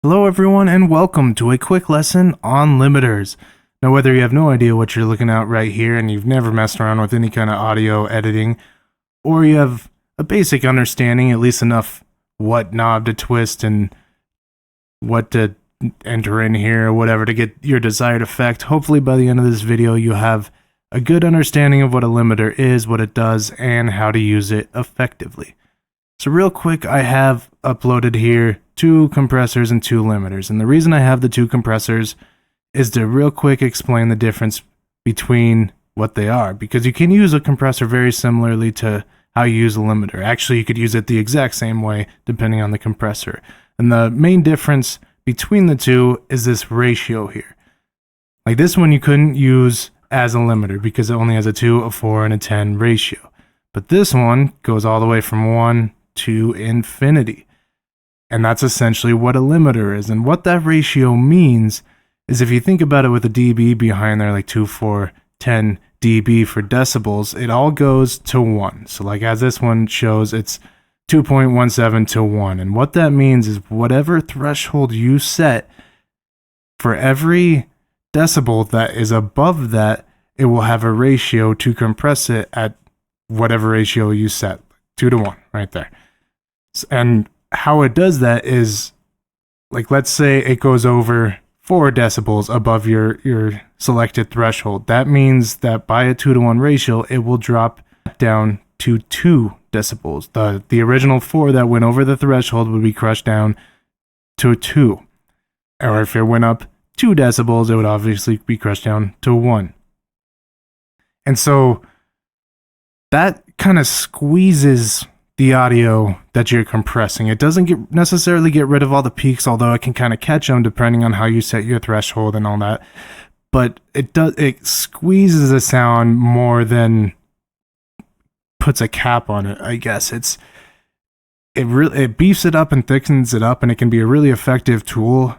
Hello everyone and welcome to a quick lesson on limiters. Now whether you have no idea what you're looking at right here and you've never messed around with any kind of audio editing, or you have a basic understanding, at least enough what knob to twist and what to enter in here or whatever to get your desired effect, hopefully by the end of this video you have a good understanding of what a limiter is, what it does, and how to use it effectively. So real quick, I have uploaded here 2 compressors and 2 limiters. And the reason I have the 2 compressors is to real quick explain the difference between what they are. Because you can use a compressor very similarly to how you use a limiter. Actually, you could use it the exact same way depending on the compressor. And the main difference between the two is this ratio here. Like this one you couldn't use as a limiter because it only has a 2, a 4, and a 10 ratio. But this one goes all the way from 1 to infinity. And that's essentially what a limiter is. And what that ratio means is if you think about it with a dB behind there, like 2, 4, 10 dB for decibels, it all goes to 1. So like as this one shows, it's 2.17 to 1. And what that means is whatever threshold you set, for every decibel that is above that, it will have a ratio to compress it at whatever ratio you set. 2 to 1 right there. And how it does that is, like, let's say it goes over 4 decibels above your selected threshold. That means that by a 2 to 1 ratio, it will drop down to 2 decibels. The original 4 that went over the threshold would be crushed down to 2. Or if it went up 2 decibels, it would obviously be crushed down to 1. And so that kind of squeezes the audio that you're compressing. It doesn't necessarily get rid of all the peaks, although it can kind of catch them depending on how you set your threshold and all that. But it squeezes the sound more than puts a cap on it, I guess. It beefs it up and thickens it up, and it can be a really effective tool,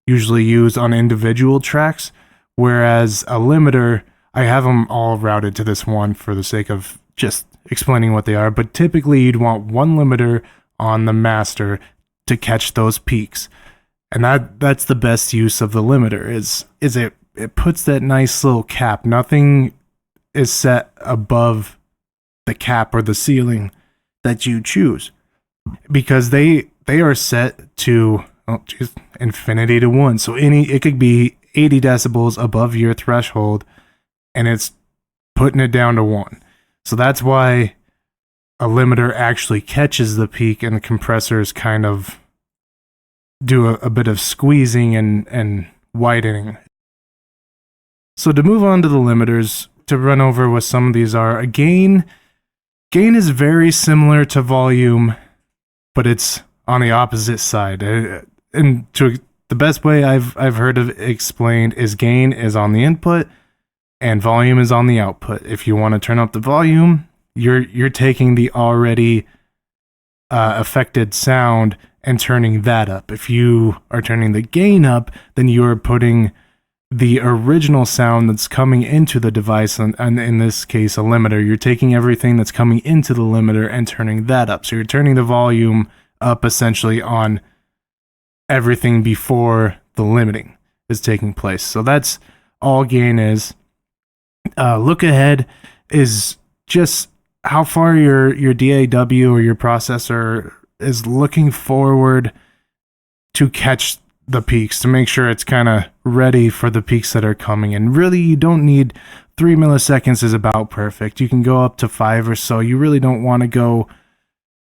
usually used on individual tracks, whereas a limiter, I have them all routed to this one for the sake of just explaining what they are, but typically you'd want one limiter on the master to catch those peaks. And that's the best use of the limiter is it puts that nice little cap. Nothing is set above the cap or the ceiling that you choose, because they are set to infinity to 1. So it could be 80 decibels above your threshold and it's putting it down to 1. So that's why a limiter actually catches the peak and the compressors kind of do a bit of squeezing and widening. So to move on to the limiters, to run over what some of these are, a gain is very similar to volume, but it's on the opposite side. And the best way I've heard of it explained is gain is on the input and volume is on the output. If you want to turn up the volume, you're taking the already affected sound and turning that up. If you are turning the gain up, then you are putting the original sound that's coming into the device, and in this case a limiter, you're taking everything that's coming into the limiter and turning that up. So you're turning the volume up essentially on everything before the limiting is taking place. So that's all gain is. Look ahead is just how far your DAW or your processor is looking forward to catch the peaks, to make sure it's kind of ready for the peaks that are coming. And really, you don't need 3 milliseconds is about perfect. You can go up to 5 or so. You really don't want to go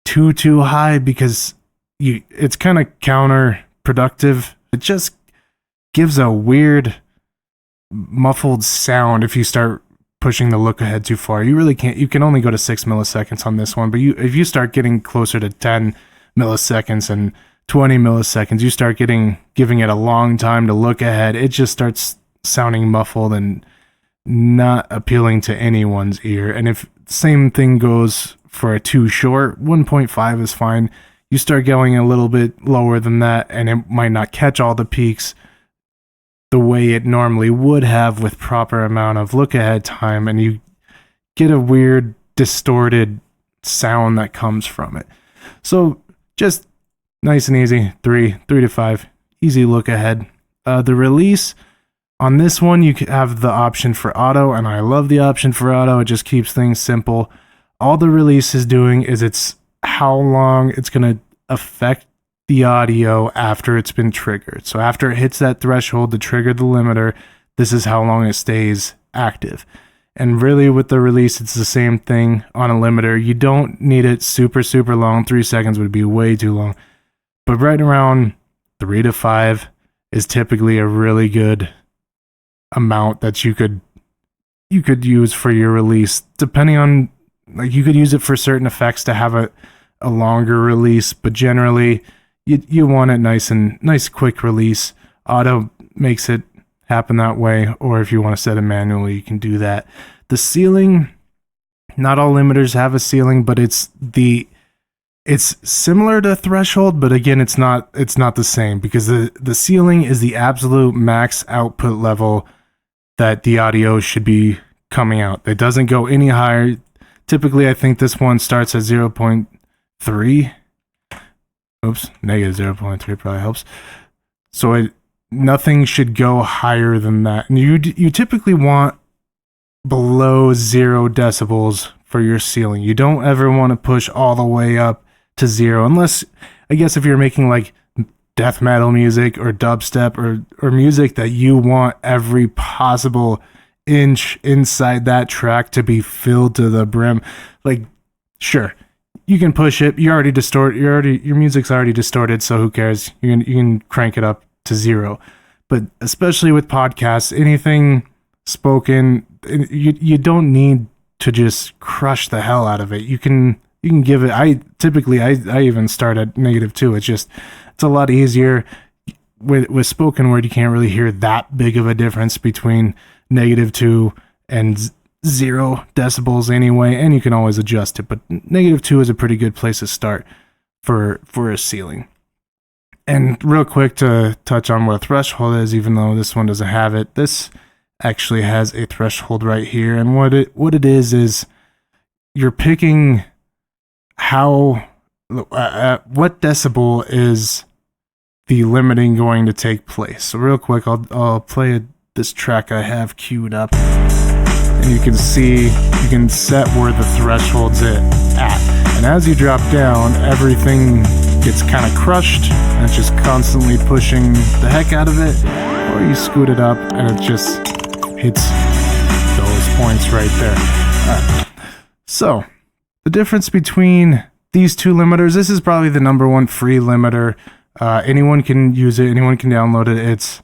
too high because it's kind of counterproductive. It just gives a weird muffled sound if you start pushing the look ahead too far. You really can't. You can only go to 6 milliseconds on this one, but if you start getting closer to 10 milliseconds and 20 milliseconds, you start giving it a long time to look ahead, it just starts sounding muffled and not appealing to anyone's ear. And if same thing goes for a too short, 1.5 is fine. You start going a little bit lower than that and it might not catch all the peaks the way it normally would have with proper amount of look ahead time, and you get a weird distorted sound that comes from it. So just nice and easy, 3 to 5, easy look ahead. The release on this one, you have the option for auto, and I love the option for auto. It just keeps things simple. All the release is doing is it's how long it's going to affect the audio after it's been triggered. So after it hits that threshold to trigger the limiter, this is how long it stays active. And really with the release, it's the same thing on a limiter. You don't need it super, super long. 3 seconds would be way too long. But right around 3 to 5 is typically a really good amount that you could use for your release, depending on, like, you could use it for certain effects to have a longer release, but generally you want it nice quick release. Auto makes it happen that way, or if you want to set it manually, you can do that. The ceiling, not all limiters have a ceiling, but it's similar to threshold, but again, it's not the same, because the ceiling is the absolute max output level that the audio should be coming out. It doesn't go any higher. Typically, I think this one starts at 0.3. Oops, negative 0.3 probably helps. So nothing should go higher than that. And you typically want below 0 decibels for your ceiling. You don't ever want to push all the way up to 0, unless, I guess, if you're making like death metal music or dubstep or music that you want every possible inch inside that track to be filled to the brim. Like, sure, you can push it. Your music's already distorted, so who cares? You can crank it up to 0. But especially with podcasts, anything spoken, you don't need to just crush the hell out of it. You can give it. I even start at -2. It's a lot easier with spoken word. You can't really hear that big of a difference between -2 and 0 decibels anyway, and you can always adjust it. But -2 is a pretty good place to start for a ceiling. And real quick to touch on what a threshold is, even though this one doesn't have it, this actually has a threshold right here. And what it is you're picking what decibel is the limiting going to take place. So real quick, I'll play this track I have queued up, and you can see you can set where the threshold's at. And as you drop down, everything gets kind of crushed, and it's just constantly pushing the heck out of it. Or you scoot it up, and it just hits those points right there. So the difference between these two limiters, this is probably the number one free limiter. Anyone can use it. Anyone can download it. It's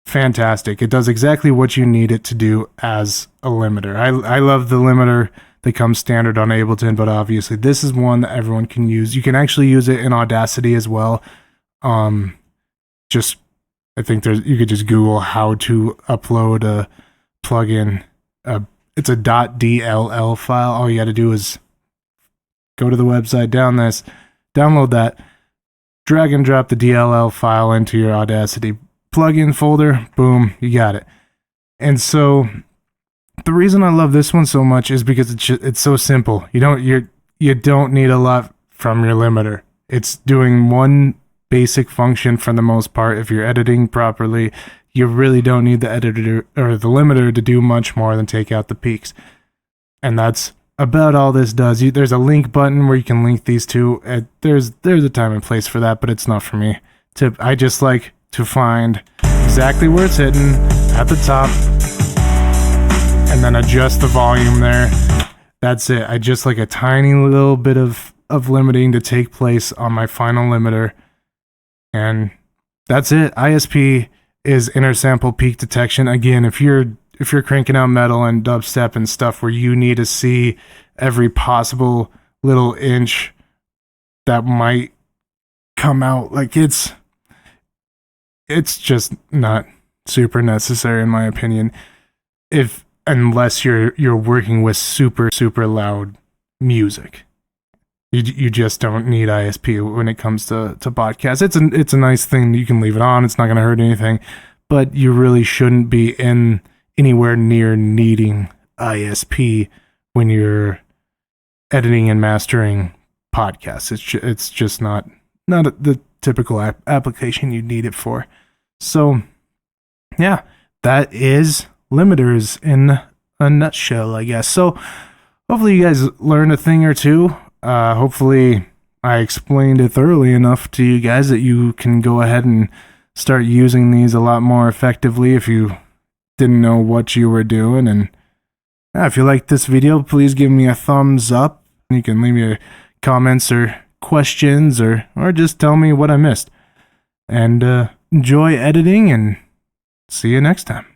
fantastic. It does exactly what you need it to do as a limiter. I love the limiter that comes standard on Ableton, but obviously this is one that everyone can use. You can actually use it in Audacity as well. I think you could just Google how to upload a plugin. It's a .dll file. All you got to do is go to the website, download that, drag and drop the DLL file into your Audacity plugin folder. Boom, you got it. And so the reason I love this one so much is because it's so simple. You don't need a lot from your limiter. It's doing one basic function for the most part. If you're editing properly, you really don't need the editor or the limiter to do much more than take out the peaks. And that's about all this does. There's a link button where you can link these two. There's a time and place for that, but it's not for me. I just like to find exactly where it's hitting at the top and then adjust the volume there. That's it. I just like a tiny little bit of limiting to take place on my final limiter. And that's it. ISP is inner sample peak detection. Again, if you're cranking out metal and dubstep and stuff where you need to see every possible little inch that might come out, like it's just not super necessary in my opinion. Unless you're working with super, super loud music. You just don't need ISP when it comes to podcasts. It's a nice thing. You can leave it on. It's not going to hurt anything. But you really shouldn't be anywhere near needing ISP when you're editing and mastering podcasts. It's just not typical application you'd need it for. So, yeah, that is limiters in a nutshell, I guess. So, hopefully you guys learned a thing or two. Hopefully I explained it thoroughly enough to you guys that you can go ahead and start using these a lot more effectively if you didn't know what you were doing. And if you liked this video, please give me a thumbs up. You can leave me comments or questions or just tell me what I missed. And enjoy editing, and see you next time.